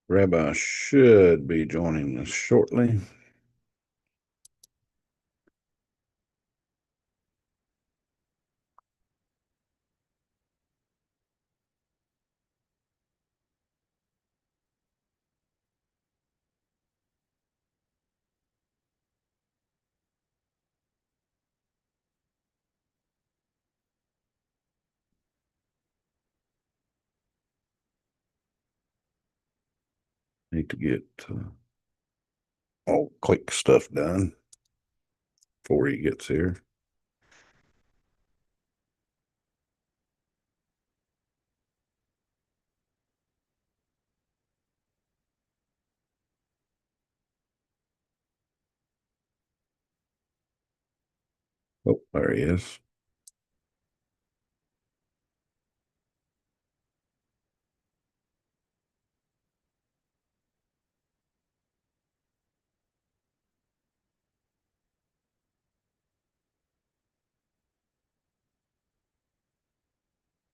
Rabbi should be joining us shortly. Need to get all quick stuff done before he gets here. Oh, there he is.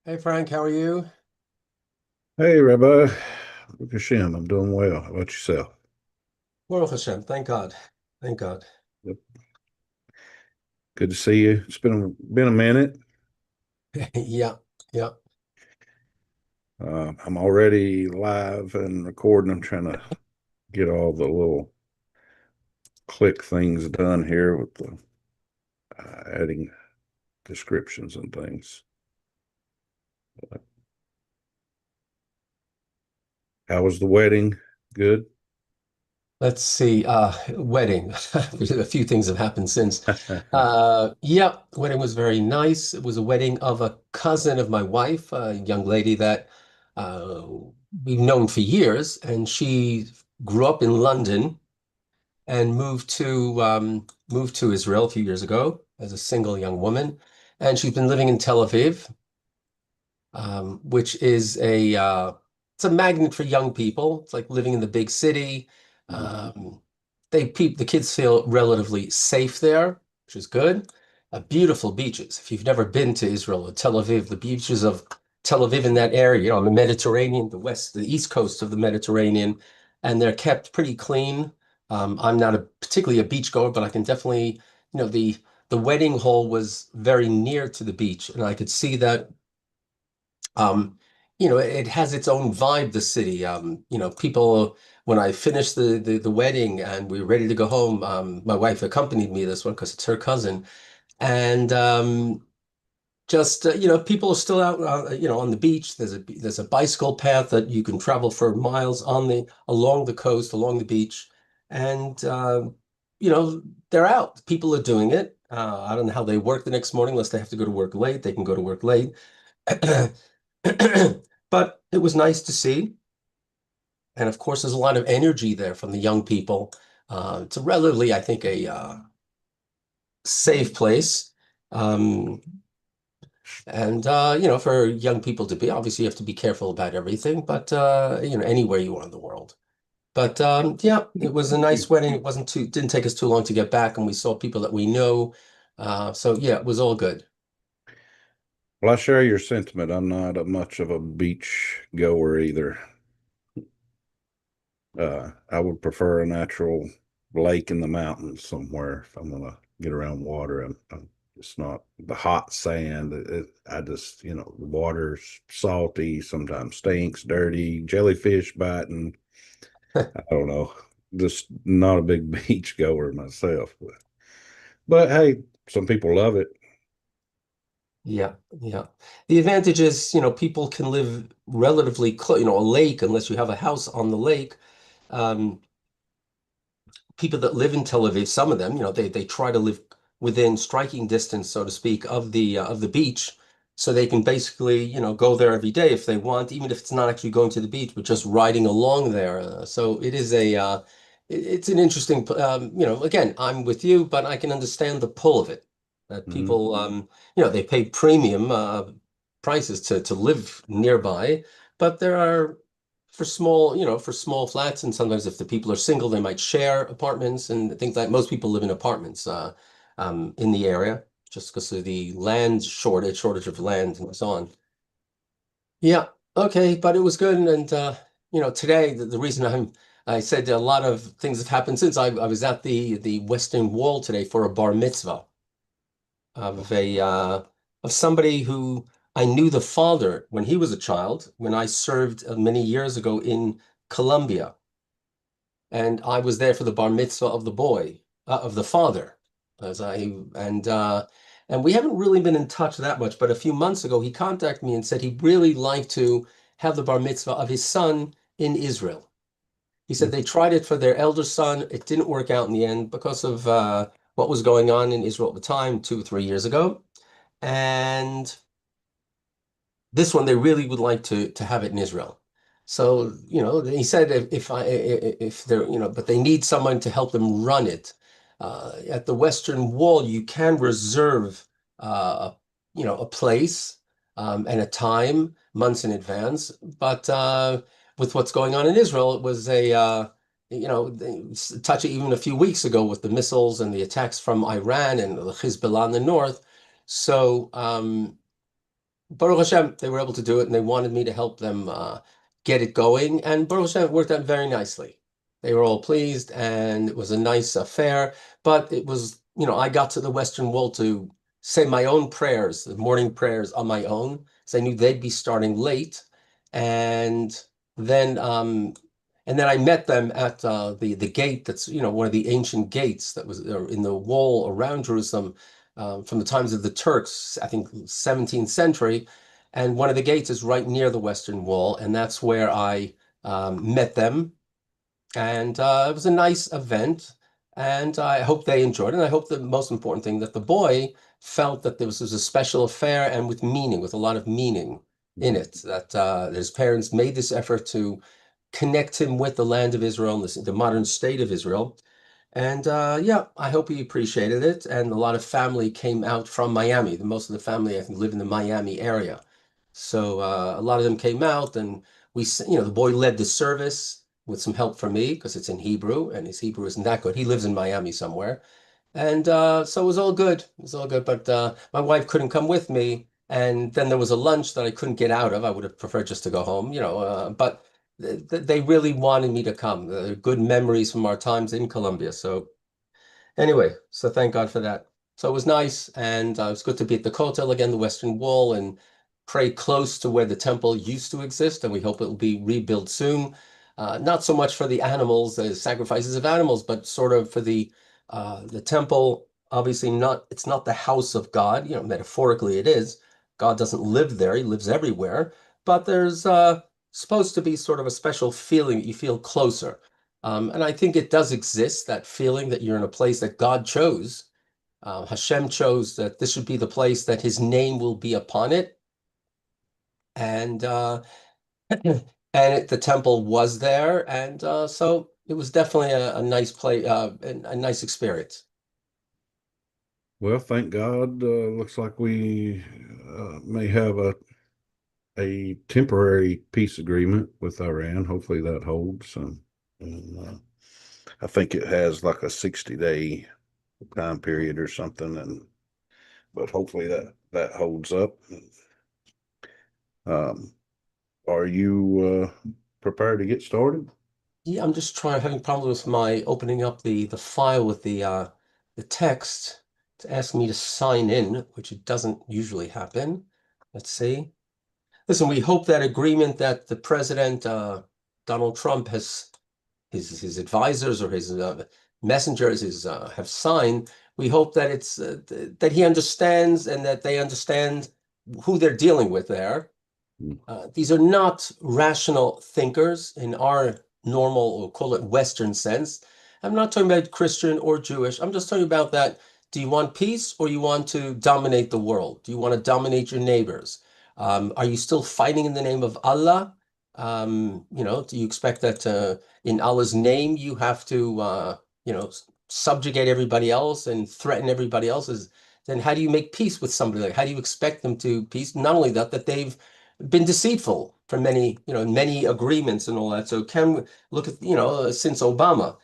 Hey Frank, how are you? Hey, Rabbi. Look at Shem. I'm doing well. How about yourself? Baruch Hashem, thank God. Thank God. Yep. Good to see you. It's been a minute. Yeah, yeah. I'm already live and recording. I'm trying to get all the little click things done here with the adding descriptions and things. How was the wedding? Good. Let's see. Wedding. A few things have happened since. Yeah, wedding was very nice. It was a wedding of a cousin of my wife, a young lady that uh, we've known for years, and she grew up in London and moved to Israel a few years ago as a single young woman, and she's been living in Tel Aviv. Which is it's a magnet for young people. It's like living in the big city. Um, the kids feel relatively safe there, which is good. Beautiful beaches. If you've never been to Israel or Tel Aviv, the beaches of Tel Aviv in that area, on the Mediterranean, the east coast of the Mediterranean, and they're kept pretty clean. I'm not particularly a beach goer, but I can definitely, the wedding hall was very near to the beach, and I could see that um, it has its own vibe, the city. People, when I finished the wedding and we were ready to go home, my wife accompanied me this one because it's her cousin. And just, people are still out, on the beach. There's a bicycle path that you can travel for miles along the coast, along the beach. And, you know, they're out. People are doing it. I don't know how they work the next morning unless they have to go to work late. They can go to work late. But it was nice to see. And of course, there's a lot of energy there from the young people. It's a relatively, I think, a safe place. Um, and, for young people to be, obviously, you have to be careful about everything, but, anywhere you are in the world. But yeah, it was a nice wedding. It didn't take us too long to get back, and we saw people that we know. So yeah, it was all good. Well, I share your sentiment. I'm not much of a beach goer either. I would prefer a natural lake in the mountains somewhere if I'm gonna get around water. I'm just not the hot sand. I just, the water's salty, sometimes stinks, dirty, jellyfish biting. I don't know. Just not a big beach goer myself, but hey, some people love it. Yeah, yeah. The advantage is, people can live relatively close, a lake, unless you have a house on the lake. Um, People that live in Tel Aviv, some of them, they try to live within striking distance, so to speak, of the beach, so they can basically, go there every day if they want, even if it's not actually going to the beach, but just riding along there. So it is it's an interesting, again, I'm with you, but I can understand the pull of it. That Mhm. people, they pay premium prices to live nearby, but there are for small flats, and sometimes if the people are single, they might share apartments and things like most people live in apartments in the area just because of the shortage of land and so on. Yeah, okay, but it was good, and today the reason I said a lot of things have happened since I was at the Western Wall today for a bar mitzvah of a of somebody who I knew the father when he was a child, when I served many years ago in Colombia, and I was there for the bar mitzvah of the boy, of the father, as I and we haven't really been in touch that much, but a few months ago he contacted me and said he'd really like to have the bar mitzvah of his son in Israel. He said they tried it for their elder son. It didn't work out in the end because of what was going on in Israel at the time, 2 or 3 years ago. And this one they really would like to have it in Israel. So, he said if they're, but they need someone to help them run it. At the Western Wall, you can reserve a place and a time months in advance. But with what's going on in Israel, it was touch even a few weeks ago with the missiles and the attacks from Iran and the Hezbollah in the north. So Baruch Hashem, they were able to do it, and they wanted me to help them get it going. And Baruch Hashem, it worked out very nicely. They were all pleased, and it was a nice affair. But it was, I got to the Western Wall to say my own prayers, the morning prayers on my own, because I knew they'd be starting late. And then, um, and then I met them at the gate that's, one of the ancient gates that was in the wall around Jerusalem from the times of the Turks, I think 17th century. And one of the gates is right near the Western Wall, and that's where I met them. And it was a nice event, and I hope they enjoyed it. And I hope the most important thing that the boy felt that this was a special affair and with meaning, with a lot of meaning in it, that his parents made this effort to connect him with the land of Israel and the modern state of Israel. And yeah, I hope he appreciated it. And a lot of family came out from Miami. Most of the family, I think, live in the Miami area. So a lot of them came out, and the boy led the service with some help from me because it's in Hebrew, and his Hebrew isn't that good. He lives in Miami somewhere. And so it was all good. It was all good. But my wife couldn't come with me. And then there was a lunch that I couldn't get out of. I would have preferred just to go home, but they really wanted me to come. Good memories from our times in Colombia. So anyway, so thank God for that. So it was nice, and it was good to be at the Kotel again, the Western Wall, and pray close to where the temple used to exist, and we hope it will be rebuilt soon. Not so much for the animals, the sacrifices of animals, but sort of for the temple. Obviously, it's not the house of God. Metaphorically, it is. God doesn't live there; He lives everywhere. But there's supposed to be sort of a special feeling that you feel closer. And I think it does exist, that feeling that you're in a place that God chose. Hashem chose that this should be the place that his name will be upon it. And the temple was there. And so it was definitely a nice play, a nice experience. Well, thank God. Looks like we may have a temporary peace agreement with Iran. Hopefully that holds. And I think it has like a 60-day time period or something. But hopefully that holds up. Um, are you prepared to get started? Yeah, I'm just having problems with my opening up the file with the text to ask me to sign in, which it doesn't usually happen. Let's see. Listen, we hope that agreement that the president, Donald Trump, has his advisors or his messengers have signed. We hope that it's that he understands and that they understand who they're dealing with there. Mm. These are not rational thinkers in our normal, or call it Western sense. I'm not talking about Christian or Jewish. I'm just talking about that. Do you want peace, or you want to dominate the world? Do you want to dominate your neighbors? Are you still fighting in the name of Allah? Do you expect that in Allah's name you have to, subjugate everybody else and threaten everybody else's? Then how do you make peace with somebody like? How do you expect them to peace? Not only that they've been deceitful for many agreements and all that. So can look at, since Obama.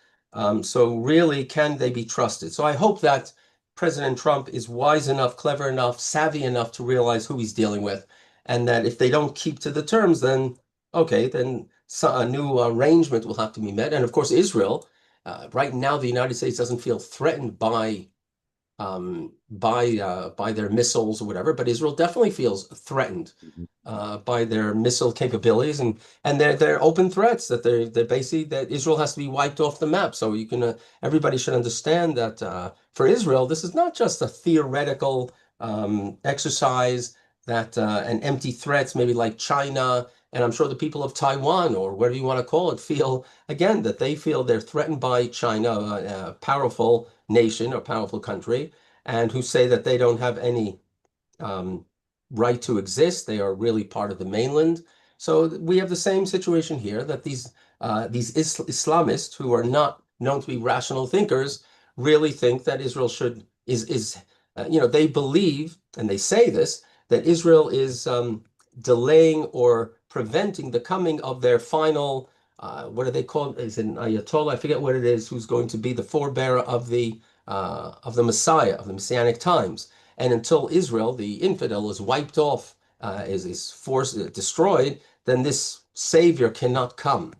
So really, can they be trusted? So I hope that President Trump is wise enough, clever enough, savvy enough to realize who he's dealing with, and that if they don't keep to the terms, then okay, then a new arrangement will have to be met. And of course, Israel, right now, the United States doesn't feel threatened by their missiles or whatever, but Israel definitely feels threatened Mhm. by their missile capabilities, and they're open threats that they're basically that Israel has to be wiped off the map. So you can everybody should understand that for Israel, this is not just a theoretical exercise that and empty threats, maybe like China. And I'm sure the people of Taiwan, or whatever you want to call it, feel again that they feel they're threatened by China, a powerful nation or powerful country, and who say that they don't have any um, right to exist. They are really part of the mainland. So we have the same situation here that these Islamists who are not known to be rational thinkers really think that Israel should is they believe and they say this that Israel is delaying or preventing the coming of their final what do they call it? Is it an Ayatollah? I forget what it is. Who's going to be the forebearer of the Messiah of the Messianic times? And until Israel, the infidel, is wiped off, is forced, destroyed, then this Savior cannot come.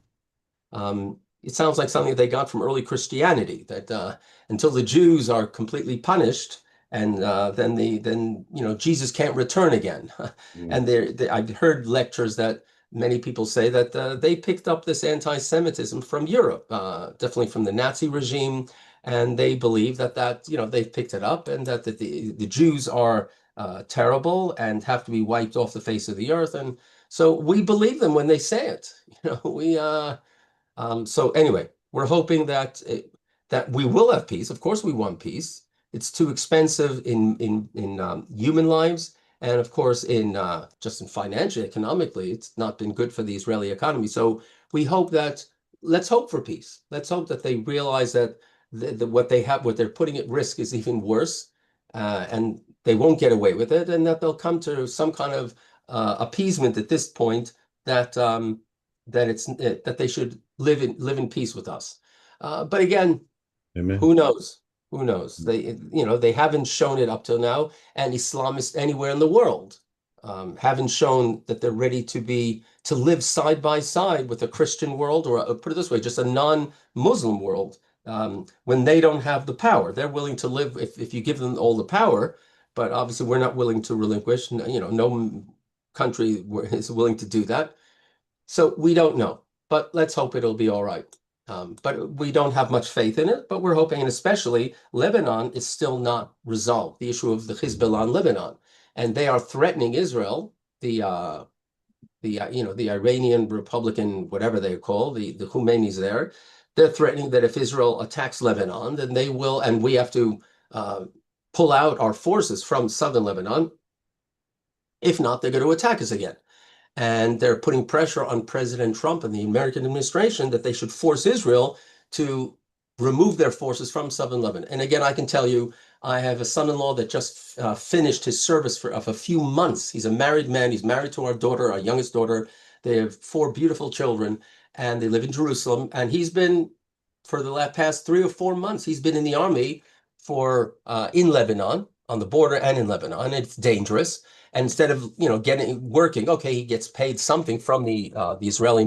It sounds like something they got from early Christianity, that until the Jews are completely punished, and then Jesus can't return again. Yeah. And I've heard lectures that many people say that they picked up this anti-Semitism from Europe, definitely from the Nazi regime, and they believe that they've picked it up, and that the Jews are terrible and have to be wiped off the face of the earth. And so we believe them when they say it. So anyway, we're hoping that we will have peace. Of course, we want peace. It's too expensive in human lives, and of course, in just in financially, economically, it's not been good for the Israeli economy. So we hope that let's hope for peace. Let's hope that they realize that what they're putting at risk is even worse, and they won't get away with it, and that they'll come to some kind of appeasement at this point that that they should live in peace with us. But again, Amen. who knows? Who knows? They haven't shown it up till now, and Islamists anywhere in the world haven't shown that they're ready to live side by side with a Christian world, or put it this way, just a non-Muslim world. When they don't have the power, they're willing to live if you give them all the power. But obviously, we're not willing to relinquish. No country is willing to do that. So we don't know, but let's hope it'll be all right. But we don't have much faith in it, but we're hoping, and especially Lebanon is still not resolved, the issue of the Hezbollah in Lebanon. And they are threatening Israel, the Iranian Republican, whatever they call, the Khomeinis there. They're threatening that if Israel attacks Lebanon, then they will, and we have to pull out our forces from southern Lebanon. If not, they're going to attack us again. And they're putting pressure on President Trump and the American administration that they should force Israel to remove their forces from southern Lebanon. And again, I can tell you, I have a son-in-law that just finished his service of a few months. He's a married man. He's married to our daughter, our youngest daughter. They have four beautiful children, and they live in Jerusalem. And he's been, for the past 3 or 4 months, he's been in the army in Lebanon, on the border and in Lebanon. It's dangerous. And instead of working, okay, he gets paid something from the Israeli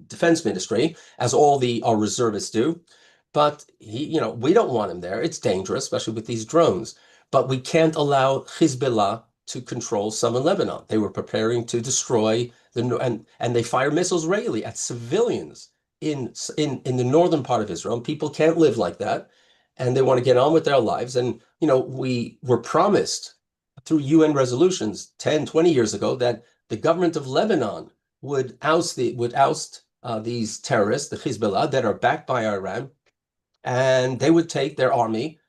defense ministry, as all our reservists do. But we don't want him there. It's dangerous, especially with these drones. But we can't allow Hezbollah to control southern Lebanon. They were preparing to destroy and they fire missiles regularly at civilians in the northern part of Israel. And people can't live like that, and they want to get on with their lives. And we were promised through UN resolutions 10, 20 years ago that the government of Lebanon would oust these terrorists, the Hezbollah, that are backed by Iran, and they would take their army,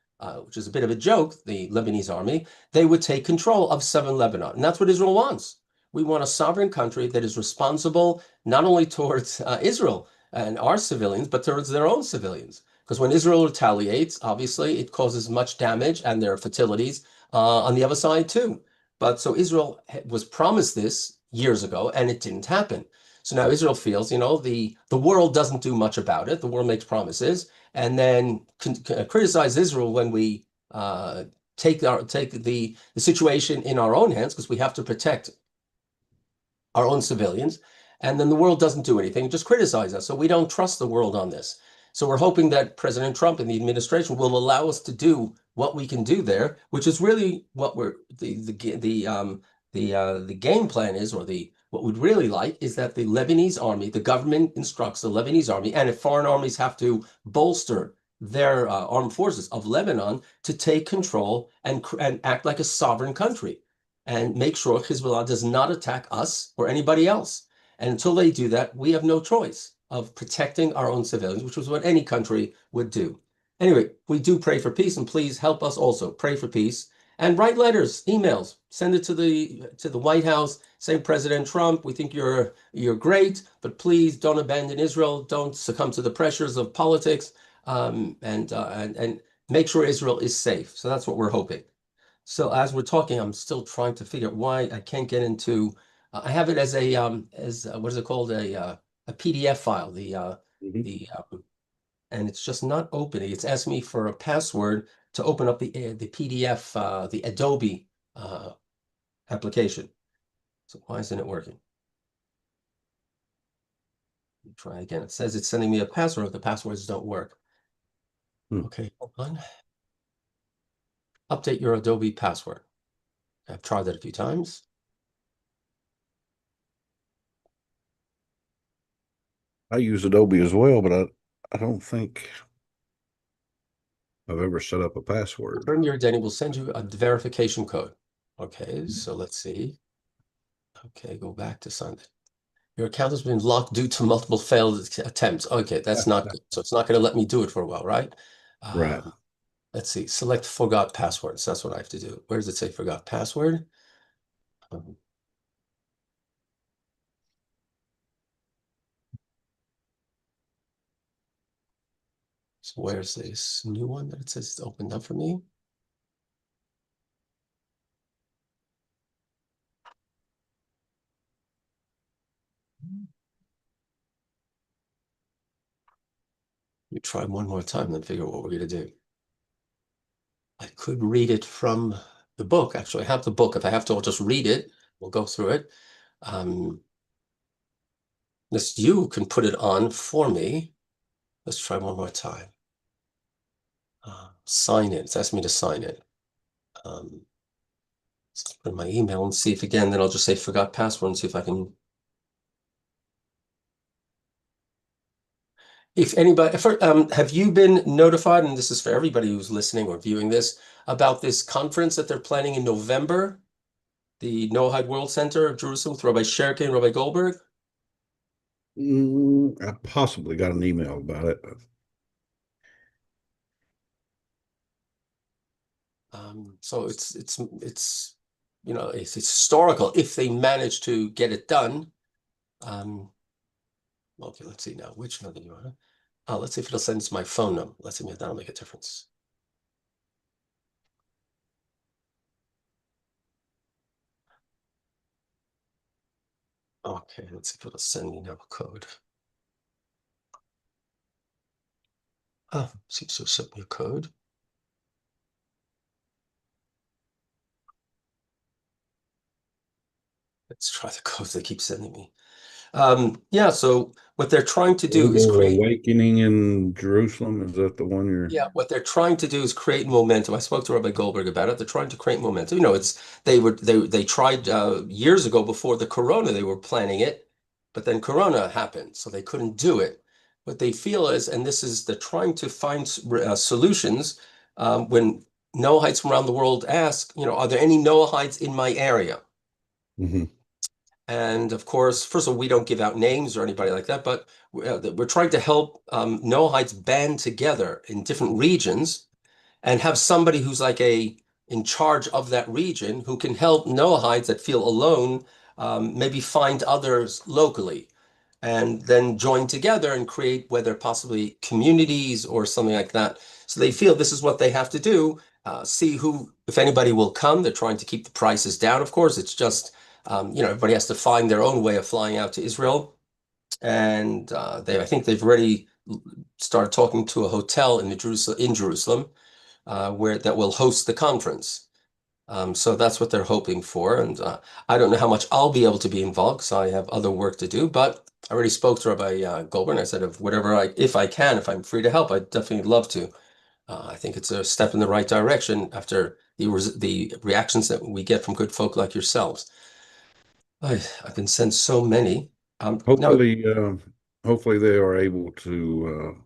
which is a bit of a joke, the Lebanese army, they would take control of southern Lebanon. And that's what Israel wants. We want a sovereign country that is responsible not only towards Israel and our civilians, but towards their own civilians. Because when Israel retaliates, obviously it causes much damage, and there are fatalities on the other side too. But so Israel was promised this years ago, and it didn't happen. So now Israel feels, the world doesn't do much about it. The world makes promises, and then criticize Israel when we take the situation in our own hands, because we have to protect our own civilians. And then the world doesn't do anything, just criticize us. So we don't trust the world on this. So we're hoping that President Trump and the administration will allow us to do what we can do there, which is really what we're the game plan is, or the what we'd really like is that the Lebanese army, the government instructs the Lebanese army, and if foreign armies have to bolster their armed forces of Lebanon to take control and act like a sovereign country and make sure Hezbollah does not attack us or anybody else. And until they do that, we have no choice of protecting our own civilians, which was what any country would do. Anyway, we do pray for peace, and please help us also pray for peace and write letters, emails, send it to the White House, say, President Trump, we think you're great, but please don't abandon Israel, don't succumb to the pressures of politics, and make sure Israel is safe. So that's what we're hoping. So as we're talking, I'm still trying to figure out why I can't get into. I have it as a what is it called, a PDF file. Mhm. And it's just not opening. It's asking me for a password to open up the PDF, the Adobe application. So why isn't it working? Let me try again. It says it's sending me a password. The passwords don't work. Hmm. Okay, hold on. Update your Adobe password. I've tried that a few times. I use Adobe as well, but I don't think I've ever set up a password. Confirm your identity. We'll send you a verification code. Okay, so let's see. Okay, go back to sign it. Your account has been locked due to multiple failed attempts. Okay, that's not good. So it's not going to let me do it for a while, right? Right. Let's see. Select forgot passwords. That's what I have to do. Where does it say forgot password? Um, so where's this new one that it says it's opened up for me? Let me try one more time, then figure out what we're going to do. I could read it from the book. Actually, I have the book. If I have to, I'll just read it. We'll go through it. This you can put it on for me. Let's try one more time. Sign in. It's asking me to sign in. Let's put in my email and see if again, then I'll just say forgot password and see if I can. If anybody, have you been notified, and this is for everybody who's listening or viewing this, about this conference that they're planning in November, the Noahide World Center of Jerusalem with Rabbi Cherki and Rabbi Goldberg? I possibly got an email about it. So it's it's historical if they manage to get it done. Okay, let's see now. Which number do you want? Oh, let's see if it'll send us my phone number. Let's see if that'll make a difference. Okay, let's see if it'll send me now a code. Oh, seems to send me a code. Let's try the codes they keep sending me. Yeah, so what they're trying to do is Global create. Awakening in Jerusalem. Is that the one you're? Yeah, what they're trying to do is create momentum. I spoke to Rabbi Goldberg about it. They're trying to create momentum. They tried years ago before the corona, they were planning it, but then corona happened, so they couldn't do it. What they feel is, and this is they're trying to find solutions when Noahides from around the world ask, are there any Noahides in my area? Mhm. And of course, first of all, we don't give out names or anybody like that, but we're trying to help Noahides band together in different regions and have somebody who's like in charge of that region who can help Noahides that feel alone, maybe find others locally and then join together and create whether possibly communities or something like that. So they feel this is what they have to do. See if anybody will come. They're trying to keep the prices down. Of course, it's just, everybody has to find their own way of flying out to Israel. And I think they've already started talking to a hotel in Jerusalem, where that will host the conference. So that's what they're hoping for. And I don't know how much I'll be able to be involved because I have other work to do. But I already spoke to Rabbi Goldberg. I said, if I can, if I'm free to help, I'd definitely love to. I think it's a step in the right direction after the reactions that we get from good folk like yourselves. I've been sent so many. Now, Hopefully, hopefully they are able to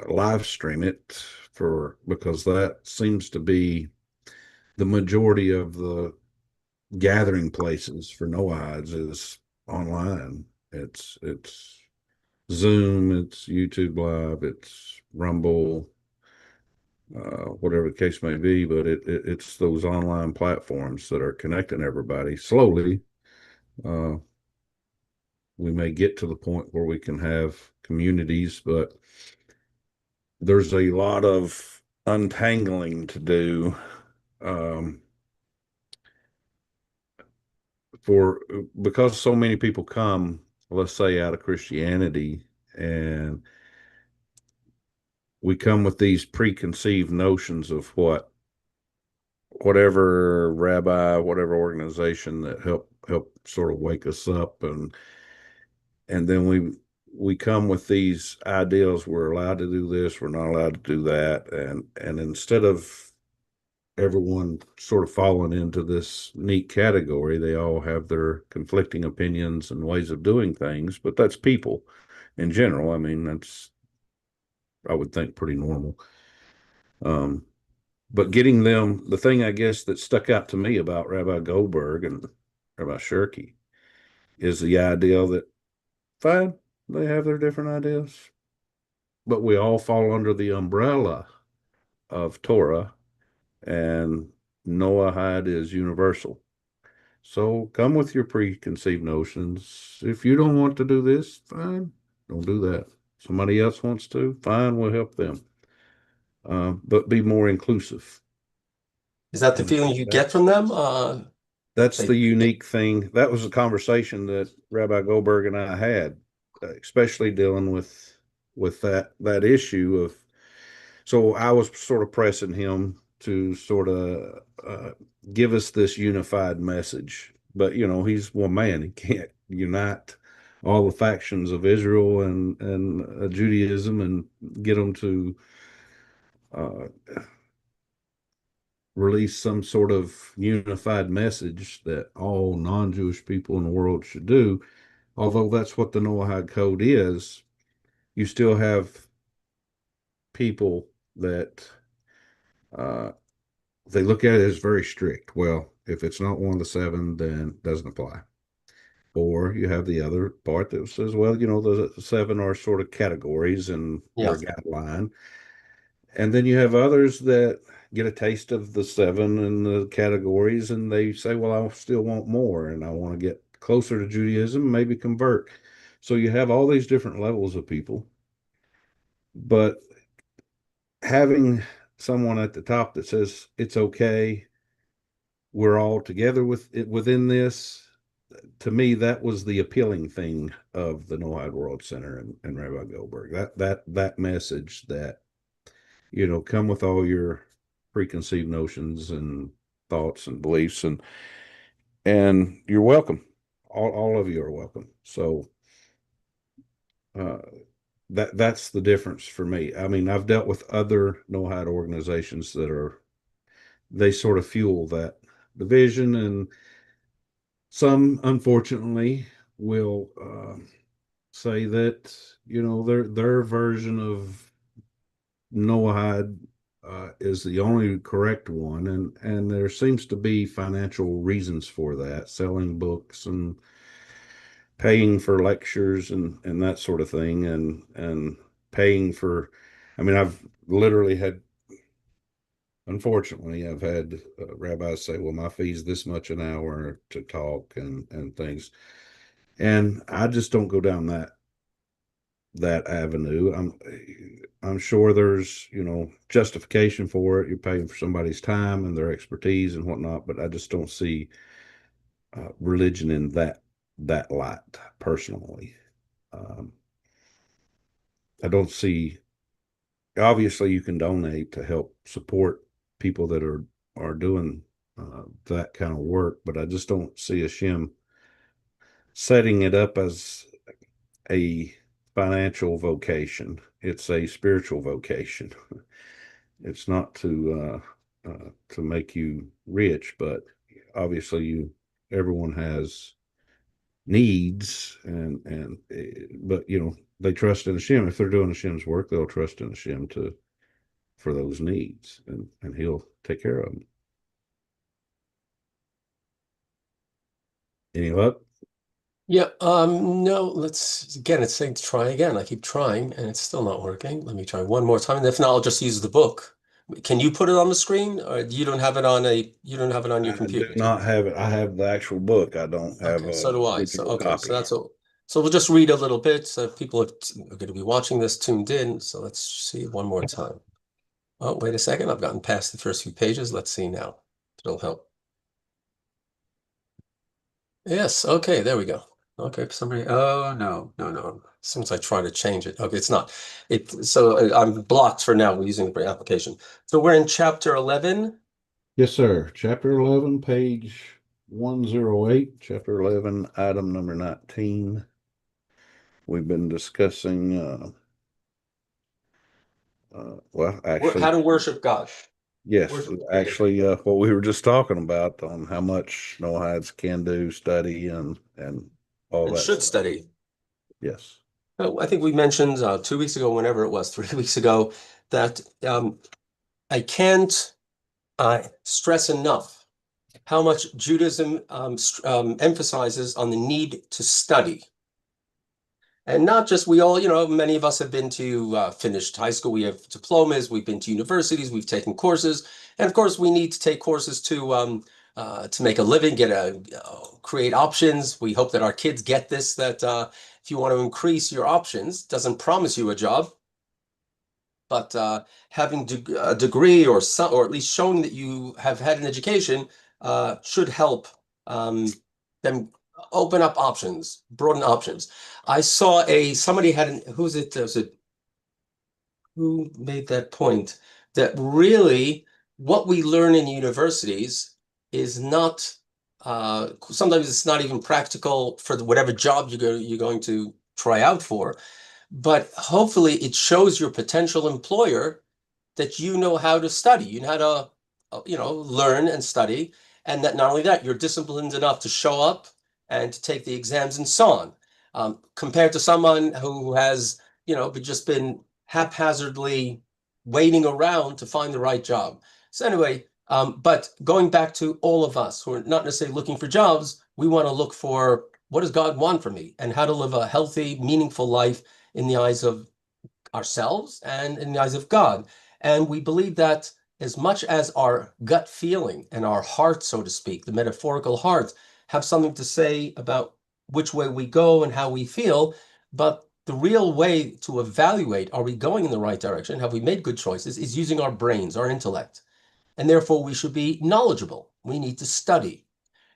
live stream it for because that seems to be the majority of the gathering places for Noahides is online. It's Zoom, it's YouTube Live, it's Rumble, whatever the case may be. But it's those online platforms that are connecting everybody slowly. Uh, we may get to the point where we can have communities, but there's a lot of untangling to do um, for because so many people come, let's say, out of Christianity, and we come with these preconceived notions of whatever rabbi, whatever organization that help sort of wake us up, and then we come with these ideals. We're allowed to do this, we're not allowed to do that, and instead of everyone sort of falling into this neat category, they all have their conflicting opinions and ways of doing things, but that's people in general. I mean, that's, I would think, pretty normal. um, but getting them, the thing I guess that stuck out to me about Rabbi Goldberg and Rabbi Cherki is the idea that fine, they have their different ideas, but we all fall under the umbrella of Torah, and Noahide is universal. So come with your preconceived notions. If you don't want to do this, fine, don't do that. Somebody else wants to, fine, we'll help them. But be more inclusive. is that the And feeling you get from that's them? that's the They unique thing. That was a conversation that Rabbi Goldberg and I had, especially dealing with that issue of. So I was sort of pressing him to sort of give us this unified message, but he's one man. He can't unite all the factions of Israel and Judaism and get them to uh, release some sort of unified message that all non-Jewish people in the world should do. Although that's what the Noahide Code is, you still have people that uh, they look at it as very strict. Well, if it's not one of the seven, then it doesn't apply. Or you have the other part that says, well, the seven are sort of categories and Yeah. they're guideline. And then you have others that get a taste of the seven and the categories and they say, well, I still want more and I want to get closer to Judaism, maybe convert. So you have all these different levels of people. But having someone at the top that says it's okay, we're all together with it within this, to me that was the appealing thing of the Noahide World Center and Rabbi Goldberg. That message that come with all your preconceived notions and thoughts and beliefs, and you're welcome. All of you are welcome. So uh, that's the difference for me. I mean, I've dealt with other Noahide organizations that are, they sort of fuel that division, and some unfortunately will say that their version of Noahide is the only correct one, and there seems to be financial reasons for that, selling books and paying for lectures and that sort of thing, and paying for. I mean, I've literally had. Unfortunately, I've had rabbis say, "Well, my fee's this much an hour to talk and things," and I just don't go down that avenue. I'm sure there's justification for it. You're paying for somebody's time and their expertise and whatnot, but I just don't see religion in that light personally. Um, I don't see. Obviously, you can donate to help support people that are doing that kind of work, but I just don't see a shim setting it up as a financial vocation. It's a spiritual vocation. It's not to make you rich, but obviously everyone has needs, and but they trust in Hashem. If they're doing Hashem's work, they'll trust in Hashem to for those needs, and He'll take care of them. Any luck? Yeah, no, again, it's saying to try again. I keep trying and it's still not working. Let me try one more time. And if not, I'll just use the book. Can you put it on the screen or you don't have it on you don't have it on your I do computer, do you? not have it. I have the actual book. I don't have Okay, a so do I. So, digital okay, so copy. that's all. So we'll just read a little bit. So people are going to be watching this tuned in. So let's see one more time. Oh, wait a second. I've gotten past the first few pages. Let's see now. It'll help. Yes. Okay. There we go. Okay. Somebody. Oh no, no, no. As soon as I try to change it. Okay, it's not. I'm blocked for now. We're using the application. So we're in chapter 11. Yes, sir. Chapter 11, page 108. Chapter 11, item number 19. We've been discussing, well, How actually, to worship God. yes, Worship the Creator. actually, what we were just talking about on how much Noahides can do, study, and all And that should stuff. study. Yes. I think we mentioned 2 weeks ago, whenever it was, 3 weeks ago, that I can't stress enough how much Judaism emphasizes on the need to study. And not just we all, many of us have been to finished high school. We have diplomas. We've been to universities. We've taken courses, and of course, we need to take courses to make a living, create options. We hope that our kids get this. That if you want to increase your options, doesn't promise you a job, but having a degree or at least showing that you have had an education should help them open up options, broaden options. I saw somebody had who's it? Was it who made that point that really what we learn in universities is not sometimes it's not even practical for whatever job you're going to try out for, but hopefully it shows your potential employer that you know how to study, you know how to, learn and study, and that not only that, you're disciplined enough to show up and to take the exams and so on, compared to someone who has, just been haphazardly waiting around to find the right job. So anyway, but going back to all of us who are not necessarily looking for jobs, we want to look for what does God want from me and how to live a healthy, meaningful life in the eyes of ourselves and in the eyes of God. And we believe that as much as our gut feeling and our heart, so to speak, the metaphorical heart, have something to say about which way we go and how we feel, but the real way to evaluate, are we going in the right direction? Have we made good choices? Is using our brains, our intellect. And therefore, we should be knowledgeable. We need to study.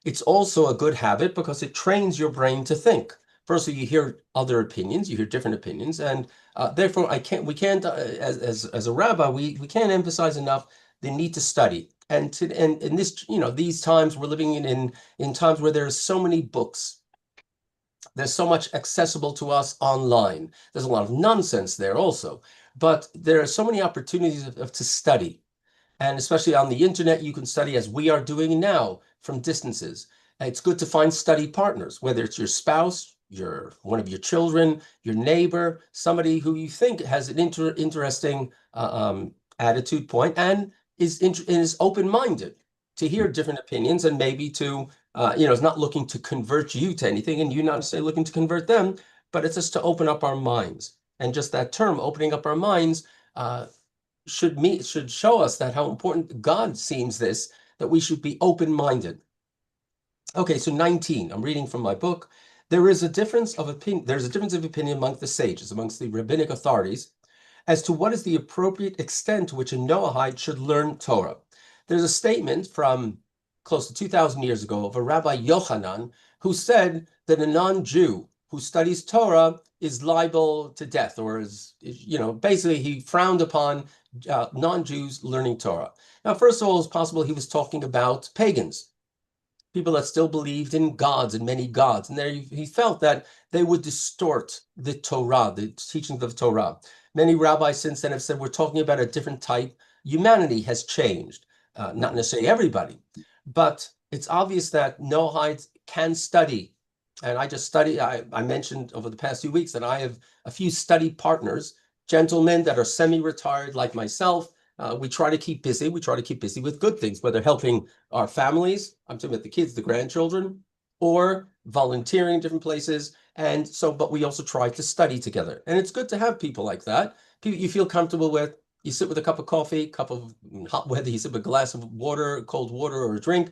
It's also a good habit because it trains your brain to think. Firstly, you hear other opinions, you hear different opinions, and therefore, we can't, as a rabbi, we can't emphasize enough the need to study. And in this, these times we're living in times where there's so many books, there's so much accessible to us online. There's a lot of nonsense there also, but there are so many opportunities to study. And especially on the internet, you can study as we are doing now from distances. It's good to find study partners, whether it's your spouse, one of your children, your neighbor, somebody who you think has an interesting attitude point and is open-minded to hear different opinions and maybe to, is not looking to convert you to anything and you not necessarily looking to convert them, but it's just to open up our minds. And just that term, opening up our minds, should show us that how important God seems this, that we should be open-minded. Okay, so 19, I'm reading from my book. There's a difference of opinion amongst the sages, amongst the rabbinic authorities, as to what is the appropriate extent to which a Noahide should learn Torah. There's a statement from close to 2,000 years ago of a Rabbi Yochanan who said that a non-Jew who studies Torah is liable to death, or basically he frowned upon non-Jews learning Torah. Now, first of all, it's possible he was talking about pagans, people that still believed in gods and many gods. And there he felt that they would distort the Torah, the teachings of the Torah. Many rabbis since then have said we're talking about a different type. Humanity has changed, not necessarily everybody, but it's obvious that Noahide can study. And I just study, I mentioned over the past few weeks that I have a few study partners, gentlemen that are semi-retired like myself. We try to keep busy. We try to keep busy with good things, whether helping our families, I'm talking about the kids, the grandchildren, or volunteering in different places. And so, but we also try to study together. And it's good to have people like that, people you feel comfortable with. You sit with a cup of coffee, cup of hot weather, you sip a glass of water, cold water, or a drink.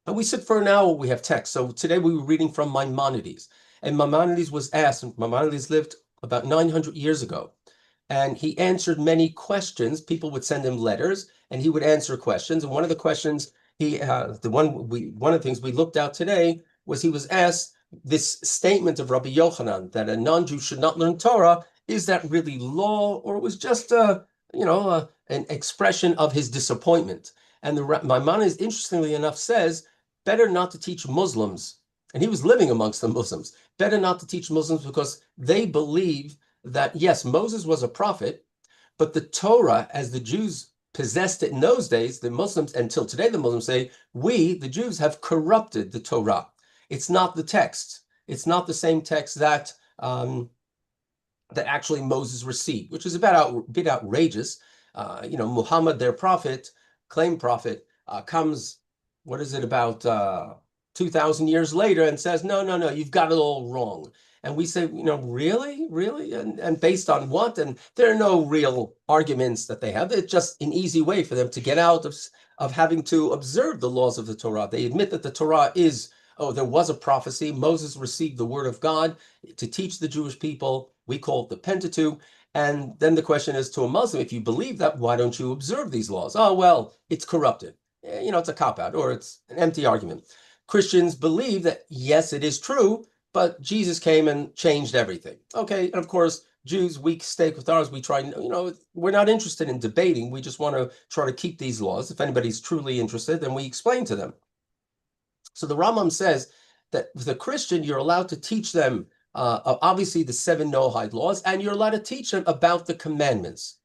And we sit for an hour, we have text. So today we were reading from Maimonides. And Maimonides was asked, and Maimonides lived about 900 years ago. And he answered many questions. People would send him letters, and he would answer questions. And one of the questions one of the things we looked at today was he was asked this statement of Rabbi Yochanan that a non-Jew should not learn Torah. Is that really law, or it was just an expression of his disappointment? And Maimonides, interestingly enough, says better not to teach Muslims. And he was living amongst the Muslims. Better not to teach Muslims because they believe that, yes, Moses was a prophet, but the Torah, as the Jews possessed it in those days, the Muslims, until today, the Muslims say, we, the Jews, have corrupted the Torah. It's not the text. It's not the same text that that actually Moses received, which is a bit outrageous. Muhammad, their prophet, claimed prophet, comes, what is it, about 2,000 years later and says, no, you've got it all wrong. And we say, really? And based on what? And there are no real arguments that they have. It's just an easy way for them to get out of having to observe the laws of the Torah. They admit that the Torah there was a prophecy. Moses received the word of God to teach the Jewish people. We call it the Pentateuch. And then the question is to a Muslim, if you believe that, why don't you observe these laws? Oh, well, it's corrupted. It's a cop-out or it's an empty argument. Christians believe that, yes, it is true, but Jesus came and changed everything. Okay, and of course, Jews, we stake with ours. We try, we're not interested in debating. We just want to try to keep these laws. If anybody's truly interested, then we explain to them. So the Rambam says that with a Christian, you're allowed to teach them, obviously, the 7 Noahide laws, and you're allowed to teach them about the commandments.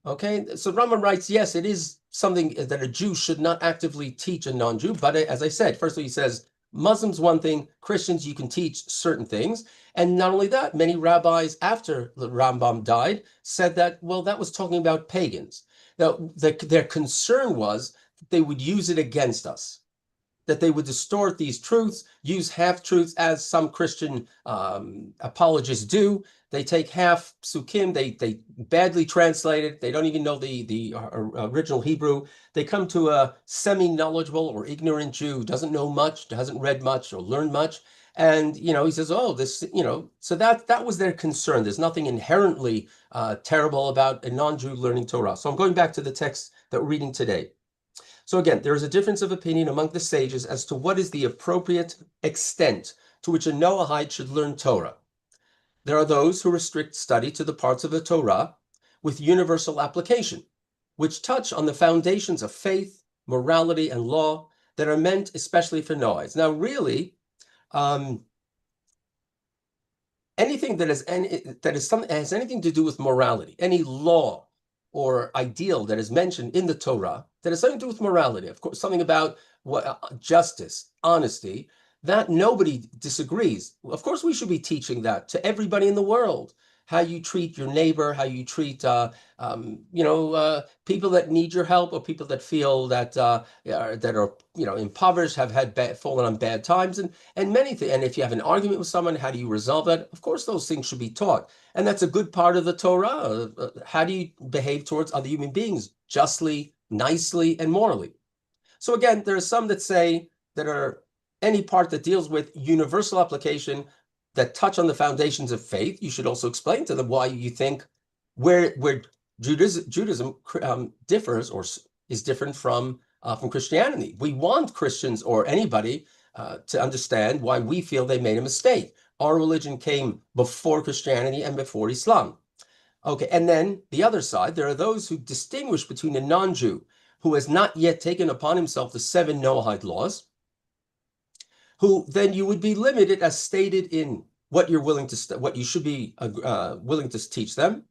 Okay, so Rambam writes, yes, it is something that a Jew should not actively teach a non-Jew. But as I said, first of all, he says, Muslims, one thing, Christians, you can teach certain things. And not only that, many rabbis after the Rambam died said that, well, that was talking about pagans. Now, their concern was that they would use it against us, that they would distort these truths, use half-truths, as some Christian apologists do. They take half psukim, they badly translate it, they don't even know the original Hebrew. They come to a semi-knowledgeable or ignorant Jew who doesn't know much, hasn't read much or learned much. And, he says, oh, this, so that was their concern. There's nothing inherently terrible about a non-Jew learning Torah. So I'm going back to the text that we're reading today. So again, there is a difference of opinion among the sages as to what is the appropriate extent to which a Noahide should learn Torah. There are those who restrict study to the parts of the Torah with universal application, which touch on the foundations of faith, morality, and law that are meant especially for Noahides. Now, really, anything that has anything to do with morality, any law or ideal that is mentioned in the Torah that has something to do with morality, of course, something about justice, honesty, that nobody disagrees. Of course, we should be teaching that to everybody in the world. How you treat your neighbor, how you treat, people that need your help, or people that feel that are impoverished, have had fallen on bad times, and many things. And if you have an argument with someone, how do you resolve that? Of course, those things should be taught, and that's a good part of the Torah. How do you behave towards other human beings justly, nicely, and morally? So again, there are some that say that are any part that deals with universal application that touch on the foundations of faith. You should also explain to them why you think where Judaism differs or is different from Christianity. We want Christians or anybody to understand why we feel they made a mistake. Our religion came before Christianity and before Islam. Okay, and then the other side, there are those who distinguish between a non-Jew who has not yet taken upon himself the 7 Noahide laws, who then you would be limited as stated in what you're willing to, what you should be willing to teach them.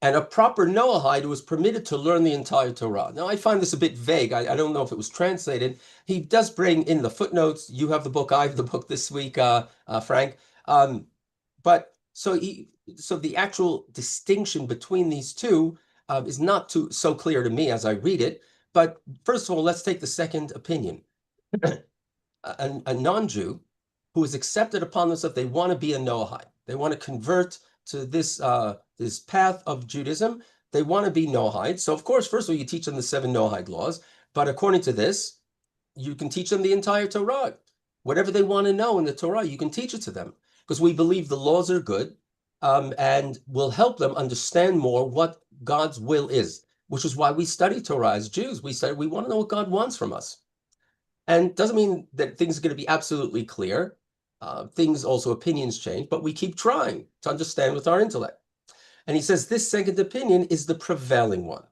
And a proper Noahide who was permitted to learn the entire Torah. Now, I find this a bit vague. I don't know if it was translated. He does bring in the footnotes. You have the book, I have the book this week, Frank. But so the actual distinction between these two is not so clear to me as I read it. But first of all, let's take the second opinion. A non-Jew who is accepted upon themselves, they want to be a Noahide. They want to convert to this path of Judaism. They want to be Noahide. So of course, first of all, you teach them the 7 Noahide laws. But according to this, you can teach them the entire Torah. Whatever they want to know in the Torah, you can teach it to them. Because we believe the laws are good and will help them understand more what God's will is, which is why we study Torah as Jews. We want to know what God wants from us. And doesn't mean that things are going to be absolutely clear. Opinions change, but we keep trying to understand with our intellect. And he says this second opinion is the prevailing one.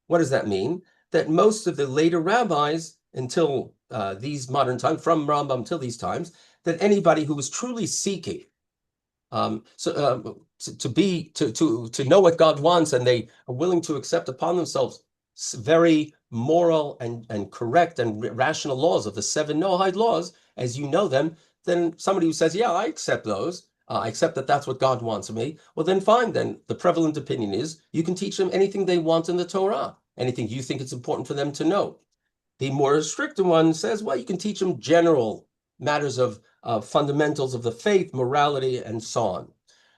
What does that mean? That most of the later rabbis, until these modern times, from Rambam till these times, that anybody who was truly seeking to know what God wants, and they are willing to accept upon themselves very moral and correct and rational laws of the 7 Noahide laws, as you know them, then somebody who says, yeah, I accept those, I accept that that's what God wants of me, well, then fine. Then the prevalent opinion is you can teach them anything they want in the Torah, anything you think it's important for them to know. The more strict one says, well, you can teach them general matters of fundamentals of the faith, morality, and so on.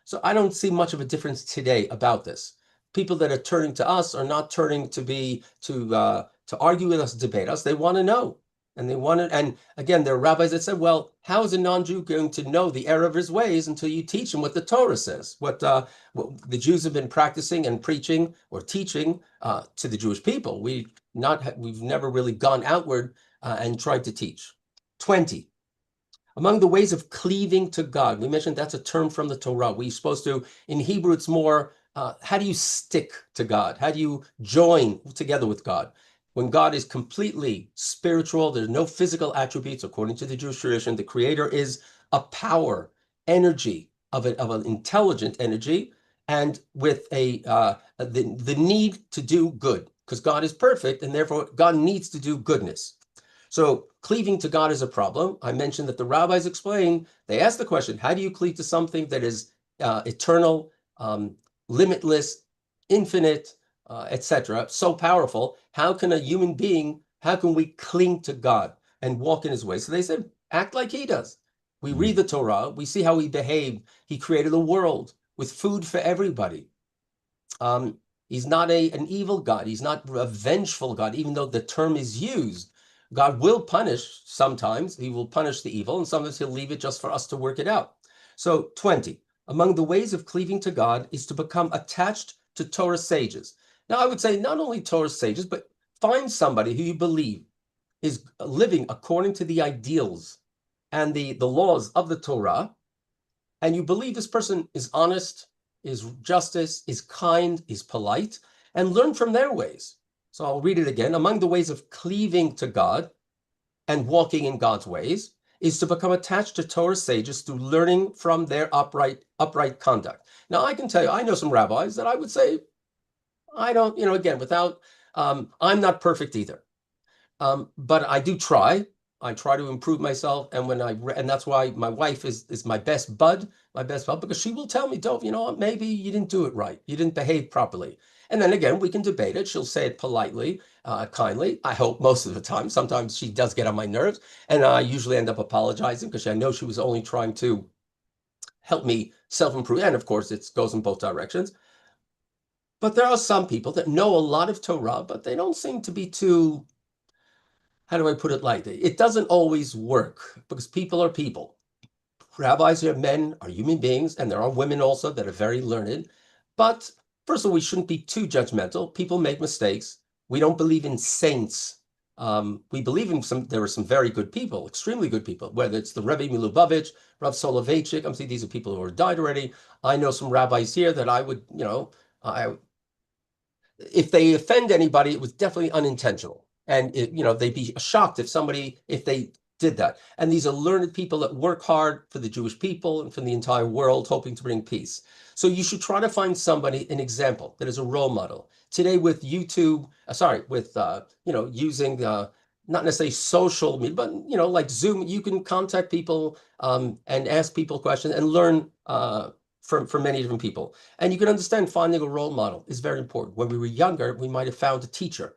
So I don't see much of a difference today about this. People that are turning to us are not turning to argue with us, debate us. They want to know. And they want to, and again, there are rabbis that said, well, how is a non-Jew going to know the error of his ways until you teach him what the Torah says, what the Jews have been practicing and preaching or teaching to the Jewish people. We've never really gone outward and tried to teach. 20. Among the ways of cleaving to God, we mentioned that's a term from the Torah. We're supposed to, in Hebrew, it's more, how do you stick to God? How do you join together with God? When God is completely spiritual, there's no physical attributes. According to the Jewish tradition, the creator is a power, energy of an intelligent energy, and with the need to do good, because God is perfect, and therefore God needs to do goodness. So cleaving to God is a problem. I mentioned that the rabbis explain, they ask the question, how do you cleave to something that is eternal, limitless, infinite, etc., so powerful? How can a human being, how can we cling to God and walk in his way? So they said, act like he does. We read the Torah, we see how he behaved. He created a world with food for everybody. He's not an evil God. He's not a vengeful God, even though the term is used. God will punish sometimes. He will punish the evil, and sometimes he'll leave it just for us to work it out. So 20, among the ways of cleaving to God is to become attached to Torah sages. Now, I would say not only Torah sages, but find somebody who you believe is living according to the ideals and the laws of the Torah, and you believe this person is honest, is justice, is kind, is polite, and learn from their ways. So I'll read it again. Among the ways of cleaving to God and walking in God's ways is to become attached to Torah sages through learning from their upright conduct. Now, I can tell you, I know some rabbis that I would say, I don't, again, I'm not perfect either. But I do try. I try to improve myself, and that's why my wife is my best bud, because she will tell me, Dov, maybe you didn't do it right. You didn't behave properly. And then again, we can debate it. She'll say it politely, kindly. I hope most of the time. Sometimes she does get on my nerves, and I usually end up apologizing because I know she was only trying to help me self-improve. And of course, it goes in both directions. But there are some people that know a lot of Torah, but they don't seem to be too, how do I put it lightly? It doesn't always work because people are people. Rabbis are men, are human beings, and there are women also that are very learned. But first of all, we shouldn't be too judgmental. People make mistakes. We don't believe in saints. We believe in there were some very good people, extremely good people, whether it's the Rebbe Milubavitch, Rav Soloveitchik. I'm saying these are people who are died already. I know some rabbis here that I would, I if they offend anybody, it was definitely unintentional. And they'd be shocked if they did that. And these are learned people that work hard for the Jewish people and for the entire world, hoping to bring peace. So you should try to find somebody, an example that is a role model. Today with YouTube, using not necessarily social media, but like Zoom, you can contact people and ask people questions and learn from many different people. And you can understand finding a role model is very important. When we were younger, we might have found a teacher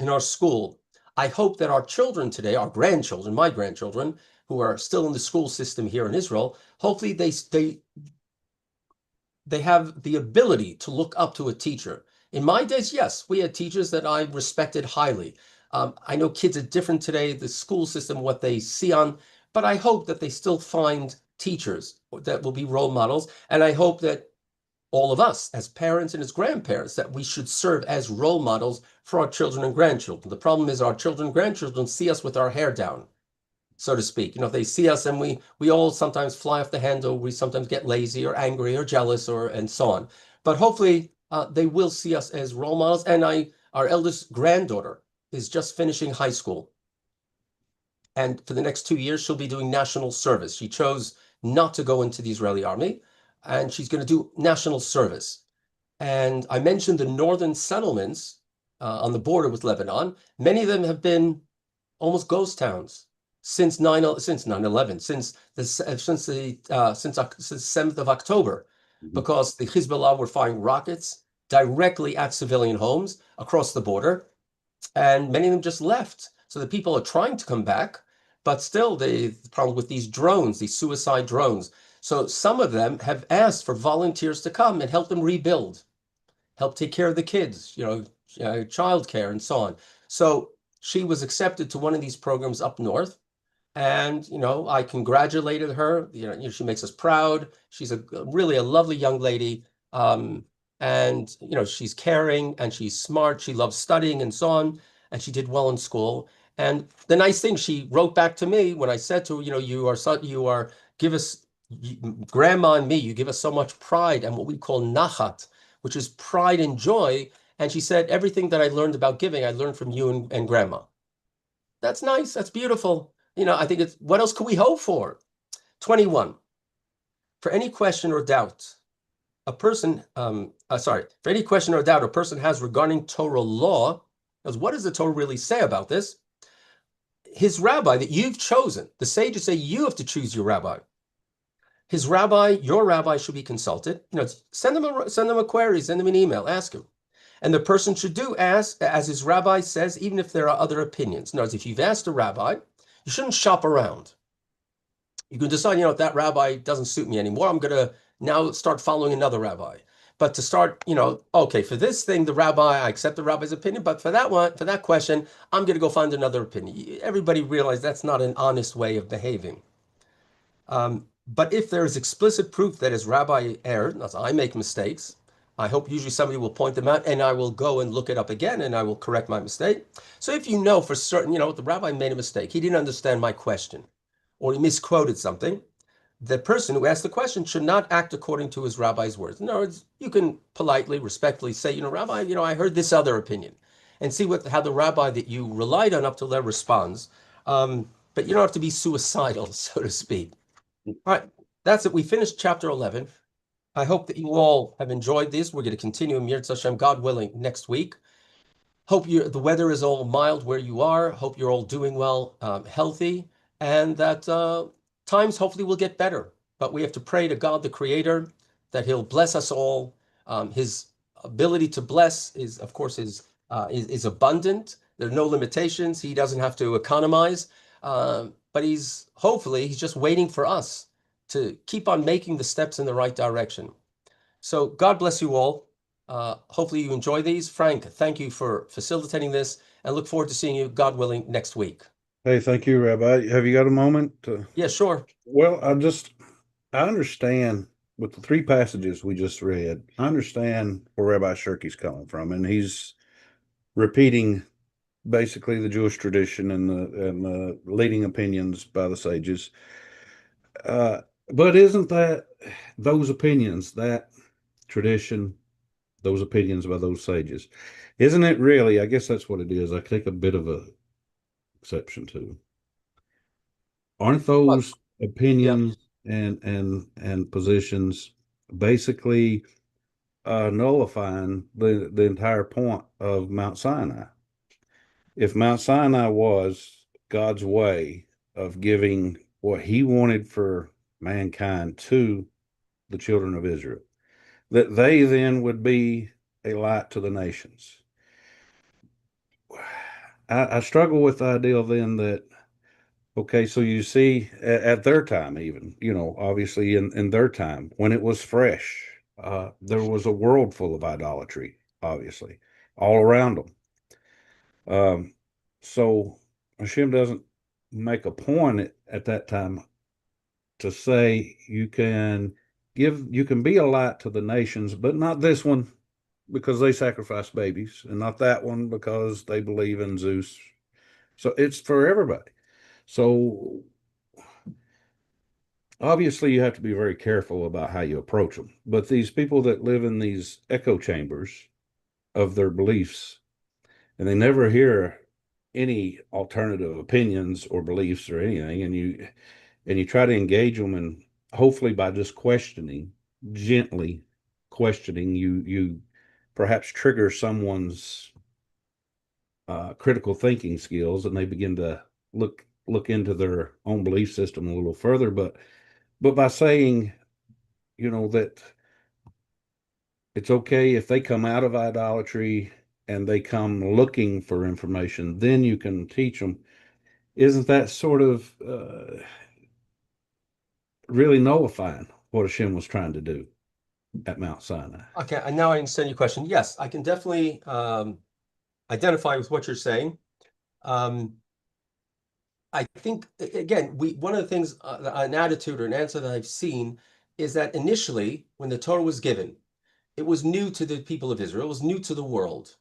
in our school. I hope that our children today, our grandchildren, my grandchildren, who are still in the school system here in Israel, hopefully they have the ability to look up to a teacher. In my days, yes, we had teachers that I respected highly. I know kids are different today, the school system, what they see on, but I hope that they still find teachers that will be role models. And I hope that all of us as parents and as grandparents, that we should serve as role models for our children and grandchildren. The problem is our children and grandchildren see us with our hair down, so to speak. They see us and we all sometimes fly off the handle. We sometimes get lazy or angry or jealous and so on. But hopefully they will see us as role models. And our eldest granddaughter is just finishing high school. And for the next 2 years, she'll be doing national service. She chose not to go into the Israeli army, and she's going to do national service. And I mentioned the northern settlements on the border with Lebanon. Many of them have been almost ghost towns since 9/11, since the 7th of October, because the Hezbollah were firing rockets directly at civilian homes across the border, and many of them just left. So the people are trying to come back, but still the problem with these drones, these suicide drones. So some of them have asked for volunteers to come and help them rebuild, help take care of the kids, child care and so on. So she was accepted to one of these programs up north. And, I congratulated her. She makes us proud. She's really a lovely young lady. And, she's caring and she's smart. She loves studying and so on. And she did well in school. And the nice thing, she wrote back to me when I said to her, give us, grandma and me, you give us so much pride and what we call nachat, which is pride and joy. And she said, everything that I learned about giving, I learned from you and grandma. That's nice. That's beautiful. I think what else could we hope for? 21. For any question or doubt, for any question or doubt a person has regarding Torah law, because what does the Torah really say about this? His rabbi that you've chosen, the sages say you have to choose your rabbi. His rabbi, your rabbi should be consulted. Send them a query, send them an email, ask him. And the person should ask, as his rabbi says, even if there are other opinions. In other words, if you've asked a rabbi, you shouldn't shop around. You can decide, if that rabbi doesn't suit me anymore, I'm going to now start following another rabbi. But to start, okay, for this thing, I accept the rabbi's opinion, but for that question, I'm going to go find another opinion. Everybody realizes that's not an honest way of behaving. But if there is explicit proof that his rabbi erred, as I make mistakes, I hope usually somebody will point them out and I will go and look it up again and I will correct my mistake. So if you know for certain, the rabbi made a mistake, he didn't understand my question, or he misquoted something, the person who asked the question should not act according to his rabbi's words. In other words, you can politely, respectfully say, Rabbi, I heard this other opinion, and see how the rabbi that you relied on up till there responds. But you don't have to be suicidal, so to speak. All right, that's it. We finished chapter 11. I hope that you all have enjoyed this. We're going to continue in Yirtzeh Hashem, God willing, next week. Hope the weather is all mild where you are. Hope you're all doing well, healthy, and that times hopefully will get better. But we have to pray to God, the Creator, that He'll bless us all. His ability to bless is, of course, is abundant. There are no limitations. He doesn't have to economize. But he's just waiting for us to keep on making the steps in the right direction. So God bless you all. Hopefully you enjoy these. Frank, thank you for facilitating this, and look forward to seeing you, God willing, next week. Hey, thank you, Rabbi. Have you got a moment? Yeah, sure. Well, I understand with the three passages we just read, I understand where Rabbi Cherki's coming from, and he's repeating basically the Jewish tradition and the leading opinions by the sages. Uh, but isn't that those opinions, that tradition, those opinions by those sages, isn't it really? I guess that's what it is. I take a bit of a exception to. Aren't But those yeah, opinions and positions basically nullifying the entire point of Mount Sinai? If Mount Sinai was God's way of giving what he wanted for mankind to the children of Israel, that they then would be a light to the nations. I struggle with the idea then that, okay, so you see at their time, even, obviously in their time, when it was fresh, there was a world full of idolatry, obviously, all around them. So Hashem doesn't make a point at that time to say you can be a light to the nations, but not this one because they sacrifice babies, and not that one because they believe in Zeus. So it's for everybody. So obviously you have to be very careful about how you approach them. But these people that live in these echo chambers of their beliefs, and they never hear any alternative opinions or beliefs or anything, and you try to engage them, and hopefully by just questioning, gently questioning, you perhaps trigger someone's critical thinking skills, and they begin to look into their own belief system a little further. But by saying, that it's okay if they come out of idolatry and they come looking for information, then you can teach them. Isn't that sort of really nullifying what Hashem was trying to do at Mount Sinai? okay, and now I understand your question. Yes, I can definitely identify with what you're saying. Um, I think again, we one of the things, an attitude or an answer that I've seen is that initially, when the Torah was given, it was new to the people of Israel, it was new to the world.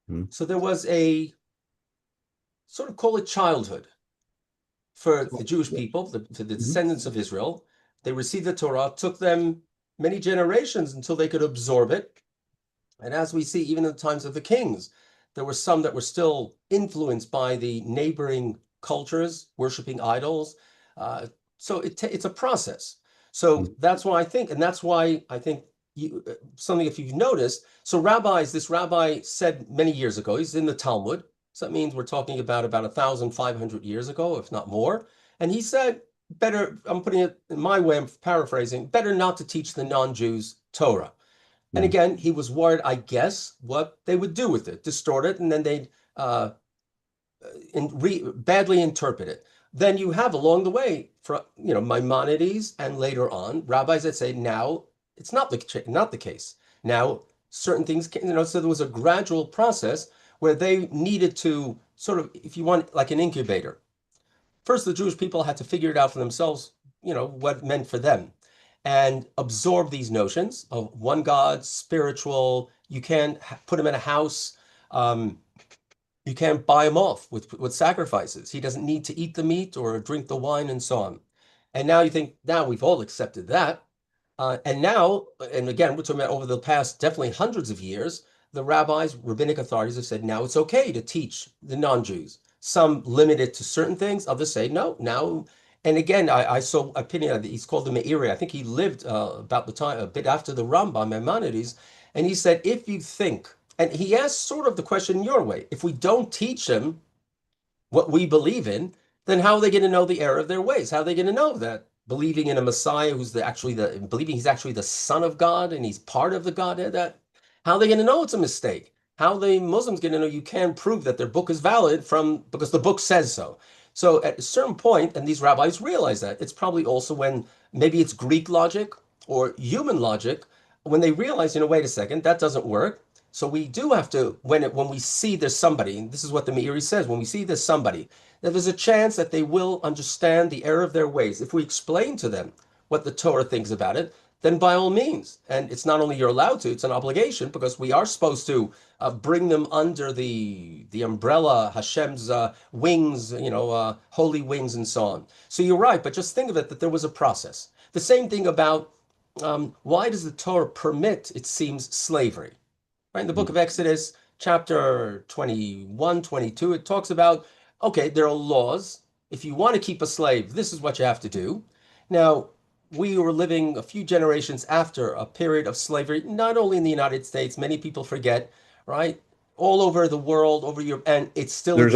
Hmm. So there was a sort of call it childhood for the Jewish people, for the Mhm. descendants of Israel. They received the Torah, took them many generations until they could absorb it. And as we see, even in the times of the kings, there were some that were still influenced by the neighboring cultures, worshiping idols. Uh, so it's a process. So that's why I think, and that's why I think something, if you've noticed, so this rabbi said many years ago, he's in the Talmud. So that means we're talking about 1,500 years ago, if not more. And he said, better, I'm putting it in my way, I'm paraphrasing, better not to teach the non-Jews Torah. And Mhm. again, he was worried, I guess, what they would do with it, distort it, and then they'd badly interpret it. Then you have along the way, Maimonides and later on rabbis that say now it's not the case. Now certain things, so there was a gradual process where they needed to sort of, if you want, like an incubator. First, the Jewish people had to figure it out for themselves, what it meant for them, and absorb these notions of one God, spiritual. You can't put him in a house. Um, you can't buy him off with sacrifices. He doesn't need to eat the meat or drink the wine and so on. And now you think, now we've all accepted that. And now, and again, we're talking about over the past definitely hundreds of years, the rabbis, rabbinic authorities have said now it's okay to teach the non-Jews. Some limit it to certain things, others say no, now. And again, I saw opinion, he's called the Meiri. I think he lived about the time, a bit after the Rambam, Maimonides. And he said, if you think, and he asked sort of the question your way, if we don't teach them what we believe in, then how are they going to know the error of their ways? How are they going to know that believing in a Messiah who's believing he's actually the Son of God and he's part of the Godhead? That how are they going to know it's a mistake? How are the Muslims going to know you can't prove that their book is valid because the book says so? So at a certain point, and these rabbis realize that it's probably also when maybe it's Greek logic or human logic, when they realize, wait a second, that doesn't work. So we do have to, when we see there's somebody, and this is what the Meiri says, when we see there's somebody, that there's a chance that they will understand the error of their ways. If we explain to them what the Torah thinks about it, then by all means. And it's not only you're allowed to, it's an obligation because we are supposed to bring them under the umbrella, Hashem's wings, holy wings and so on. So you're right, but just think of it that there was a process. The same thing about why does the Torah permit, it seems, slavery? Right? In the book of Exodus, chapter 21, 22, it talks about, okay, there are laws. If you want to keep a slave, this is what you have to do. Now, we were living a few generations after a period of slavery, not only in the United States, many people forget, right? All over the world, over Europe, and it still exists.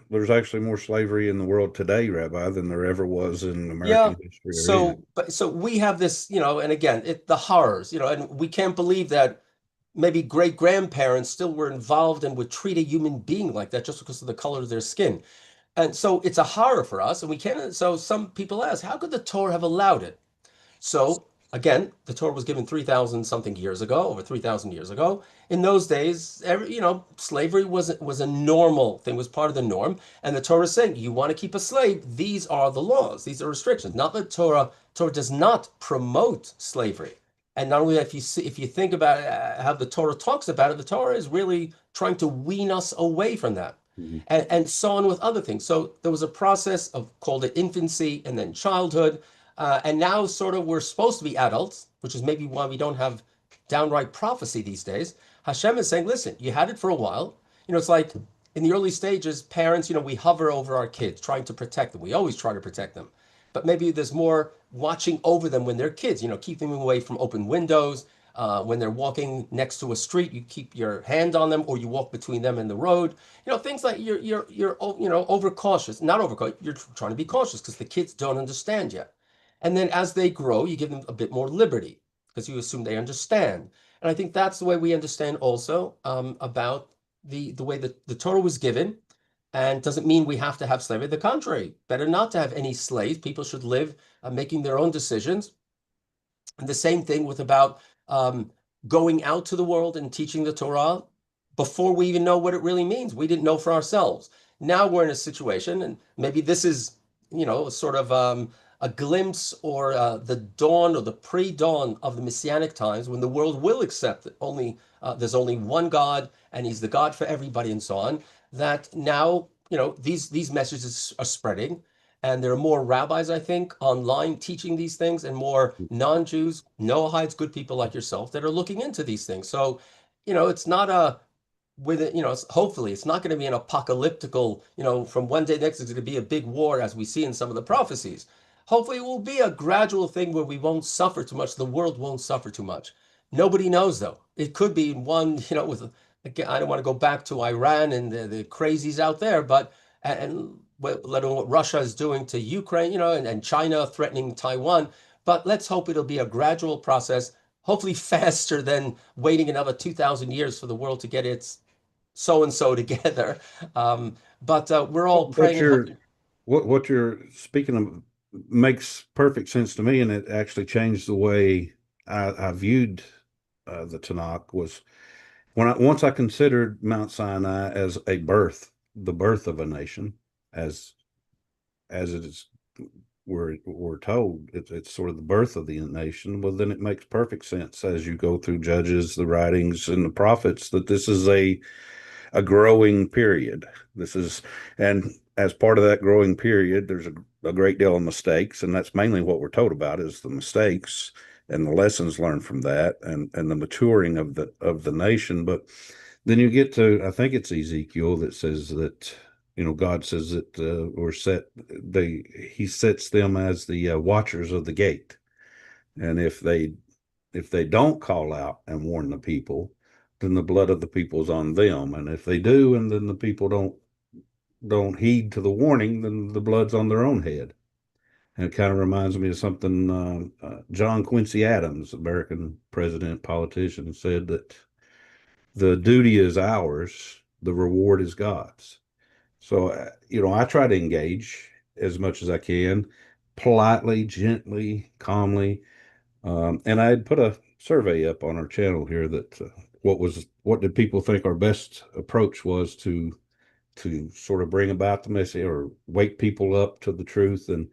There's actually more slavery in the world today, Rabbi, than there ever was in Yeah. American history or anything. So we have this, and again, the horrors, and we can't believe that maybe great grandparents still were involved and would treat a human being like that just because of the color of their skin. And so it's a horror for us. And we can't, so some people ask, how could the Torah have allowed it? So again, the Torah was given 3,000 something years ago, over 3,000 years ago. In those days, slavery was a normal thing, was part of the norm. And the Torah is saying, you want to keep a slave, these are the laws, these are restrictions. Not that Torah does not promote slavery. And not only that, if you think about how the Torah talks about it, the Torah is really trying to wean us away from that. Mhm. And so on with other things. So there was a process of called it infancy and then childhood. And now, sort of, we're supposed to be adults, which is maybe why we don't have downright prophecy these days. Hashem is saying, listen, you had it for a while. It's like in the early stages, parents, we hover over our kids, trying to protect them. We always try to protect them. But maybe there's more watching over them when they're kids, keeping them away from open windows. When they're walking next to a street, you keep your hand on them or you walk between them and the road. Things like you're overcautious, not overcautious, you're trying to be cautious because the kids don't understand yet. And then as they grow, you give them a bit more liberty because you assume they understand. And I think that's the way we understand also about the way that the Torah was given. And doesn't mean we have to have slavery. The contrary, better not to have any slaves. People should live making their own decisions. And the same thing with about um, going out to the world and teaching the Torah before we even know what it really means. We didn't know for ourselves. Now we're in a situation, and maybe this is, sort of a glimpse or the dawn or the pre-dawn of the messianic times when the world will accept that there's only one God and He's the God for everybody and so on. That now, these messages are spreading. And there are more rabbis, I think, online teaching these things and more non-Jews, Noahides, good people like yourself that are looking into these things. So, it's not with it, hopefully it's not going to be an apocalyptical, from one day to the next, it's going to be a big war as we see in some of the prophecies. Hopefully it will be a gradual thing where we won't suffer too much. The world won't suffer too much. Nobody knows though. It could be one, again, I don't want to go back to Iran and the crazies out there, but and let alone what Russia is doing to Ukraine, and China threatening Taiwan. But let's hope it'll be a gradual process, hopefully faster than waiting another 2,000 years for the world to get its so and so together. But we're all What praying and you're hoping. what you're speaking of makes perfect sense to me, and it actually changed the way I viewed the Tanakh. Was once I considered Mount Sinai as the birth of a nation, as it is we're told it's sort of the birth of the nation. Well, then it makes perfect sense as you go through Judges, the writings, and the prophets that this is a growing period. This is, and as part of that growing period, there's a great deal of mistakes, and that's mainly what we're told about is the mistakes and the lessons learned from that, and the maturing of the nation. But then you get to, I think it's Ezekiel that says that God says that he sets them as the watchers of the gate, and if they don't call out and warn the people, then the blood of the people is on them. And if they do, and then the people don't heed to the warning, then the blood's on their own head. And it kind of reminds me of something John Quincy Adams, American president, politician, said that the duty is ours, the reward is God's. So, I try to engage as much as I can, politely, gently, calmly, and I had put a survey up on our channel here that what did people think our best approach was to sort of bring about the message or wake people up to the truth. And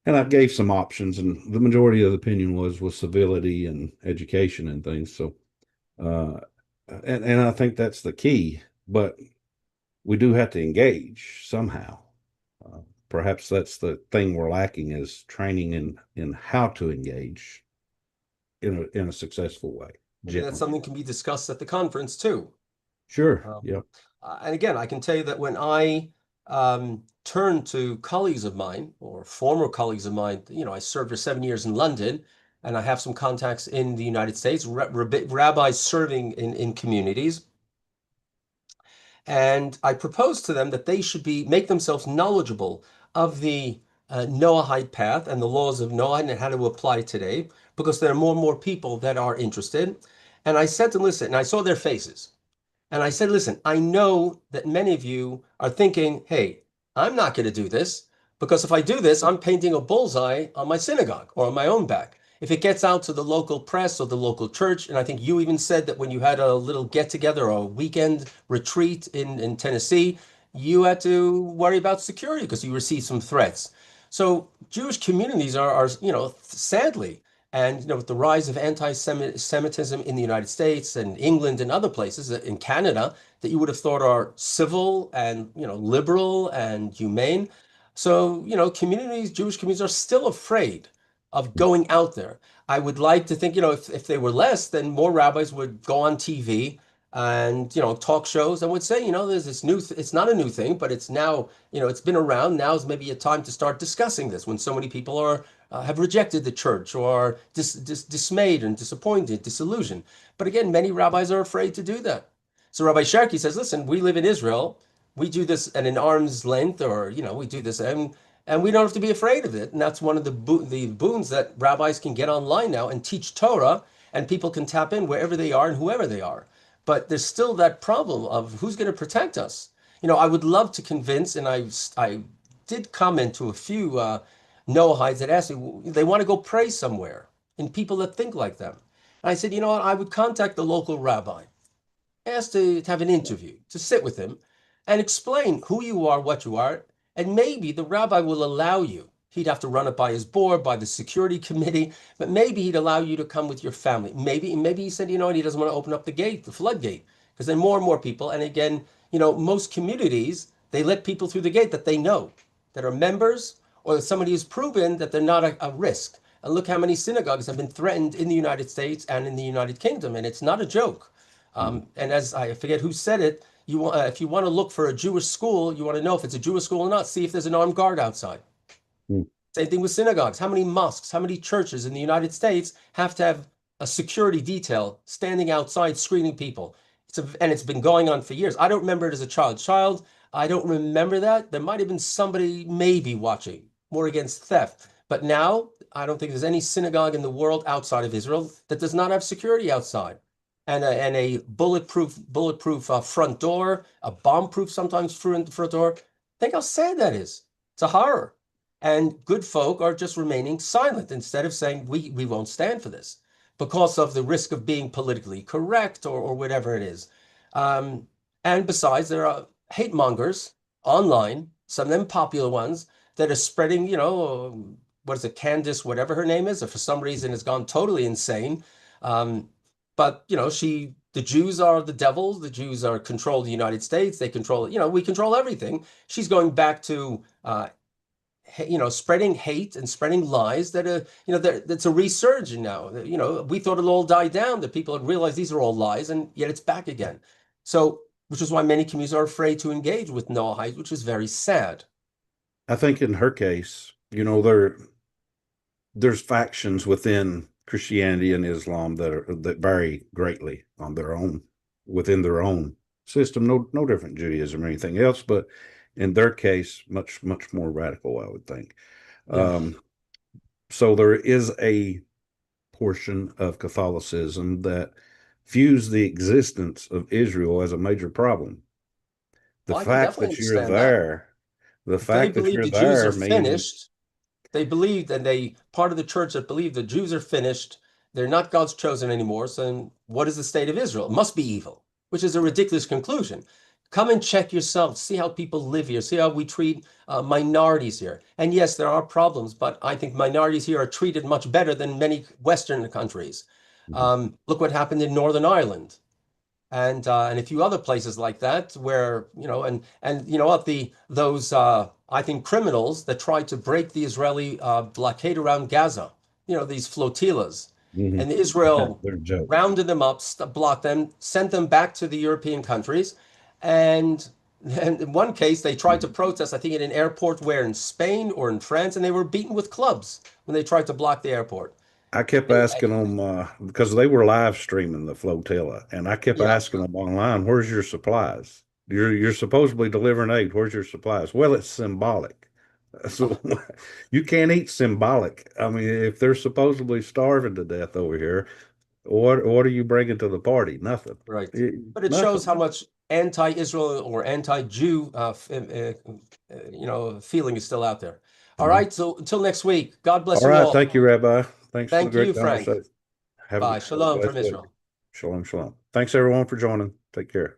And I gave some options, and the majority of the opinion was civility and education and things. So, uh, and I think that's the key. But we do have to engage somehow. Uh, Perhaps that's the thing we're lacking is training in how to engage in a successful way, Maybe that's gently. something can be discussed at the conference too. Sure. Um, Yep. and again, I can tell you that when I turn to colleagues of mine or former colleagues of mine, I served for 7 years in London, and I have some contacts in the United States, rabbis serving in communities. And I proposed to them that they should make themselves knowledgeable of the Noahide path and the laws of Noahide and how to apply today, because there are more and more people that are interested. And I said to them, listen, and I saw their faces. And I said, listen, I know that many of you are thinking, hey, I'm not going to do this because if I do this, I'm painting a bullseye on my synagogue or on my own back. If it gets out to the local press or the local church, and I think you even said that when you had a little get together or a weekend retreat in Tennessee, you had to worry about security because you received some threats. So Jewish communities are sadly, and with the rise of anti-Semitism in the United States and England and other places, in Canada, that you would have thought are civil and liberal and humane. So, communities, Jewish communities are still afraid of going out there. I would like to think, if they were less, then more rabbis would go on TV and, talk shows and would say, there's this it's not a new thing, but it's now, it's been around. Now's maybe a time to start discussing this when so many people have rejected the church or are dismayed and disappointed, disillusioned. But again, many rabbis are afraid to do that. So Rabbi Cherki says, listen, we live in Israel. We do this at an arm's length, or, we do this and we don't have to be afraid of it. And that's one of the boons that rabbis can get online now and teach Torah, and people can tap in wherever they are and whoever they are. But there's still that problem of who's going to protect us. I would love to convince, and I did comment to a few Noahides that asked me, they want to go pray somewhere, and people that think like them. And I said, you know what, I would contact the local rabbi, ask to have an interview, to sit with him and explain who you are, what you are, and maybe the rabbi will allow you. He'd have to run it by his board, by the security committee, but maybe he'd allow you to come with your family. Maybe he said, he doesn't want to open up the gate, the floodgate, because then more and more people, and again, most communities, they let people through the gate that they know, that are members, or that somebody has proven that they're not a risk. And look how many synagogues have been threatened in the United States and in the United Kingdom, and it's not a joke. And as I forget who said it, if you want to look for a Jewish school, you want to know if it's a Jewish school or not, see if there's an armed guard outside. Mm. Same thing with synagogues. How many mosques, how many churches in the United States have to have a security detail standing outside screening people? And it's been going on for years. I don't remember it as a child. I don't remember that. There might have been somebody maybe watching more against theft. But now I don't think there's any synagogue in the world outside of Israel that does not have security outside and a bulletproof front door, a bomb-proof sometimes front door. Think how sad that is. It's a horror. And good folk are just remaining silent instead of saying, we won't stand for this because of the risk of being politically correct or whatever it is. Um, and besides, there are hate mongers online, some of them popular ones, that are spreading, what is it, Candace, whatever her name is, or for some reason has gone totally insane. Um, but, the Jews are the devil. The Jews are control the United States. They control, we control everything. She's going back to spreading hate and spreading lies that that's a resurgence now. We thought it all died down, that people had realized these are all lies, and yet it's back again. So, which is why many communities are afraid to engage with Noahide, which is very sad. I think in her case, there's factions within Christianity and Islam that vary greatly on their own within their own system. No different Judaism or anything else, but in their case, much more radical, I would think. Yeah. So there is a portion of Catholicism that views the existence of Israel as a major problem. The Well, I can fact definitely that you're understand that. there, the If they fact that believe you're the Jews are there means finished, they believed, and they part of the church that believe the Jews are finished, they're not God's chosen anymore. So then what is the state of Israel? It must be evil, which is a ridiculous conclusion. Come and check yourself. See how people live here. See how we treat minorities here. And yes, there are problems, but I think minorities here are treated much better than many Western countries. Mhm. Look what happened in Northern Ireland and a few other places like that where and you know what those I think criminals that tried to break the Israeli blockade around Gaza, these flotillas, Mhm. and Israel They're a joke. rounded them up, blocked them, sent them back to the European countries, and and in one case they tried to Mhm. protest, I think, in an airport where in Spain or in France, and they were beaten with clubs when they tried to block the airport. I kept They, asking them because they were live streaming the flotilla, and I kept yeah, asking them online, "Where's your supplies? You're supposedly delivering aid. Where's your supplies?" Well, it's symbolic. So you can't eat symbolic. I mean, if they're supposedly starving to death over here, what are you bringing to the party? Nothing. right. Eh, But it shows nothing. how much anti-Israel or anti-Jew, feeling is still out there. All Mhm. right. So until next week, God bless All you right. all. Thank you, Rabbi. Thanks for the Thank you, great Frank. conversation. Bye. Have a Shalom from blessed week. Israel. Shalom, shalom. Thanks everyone for joining. Take care.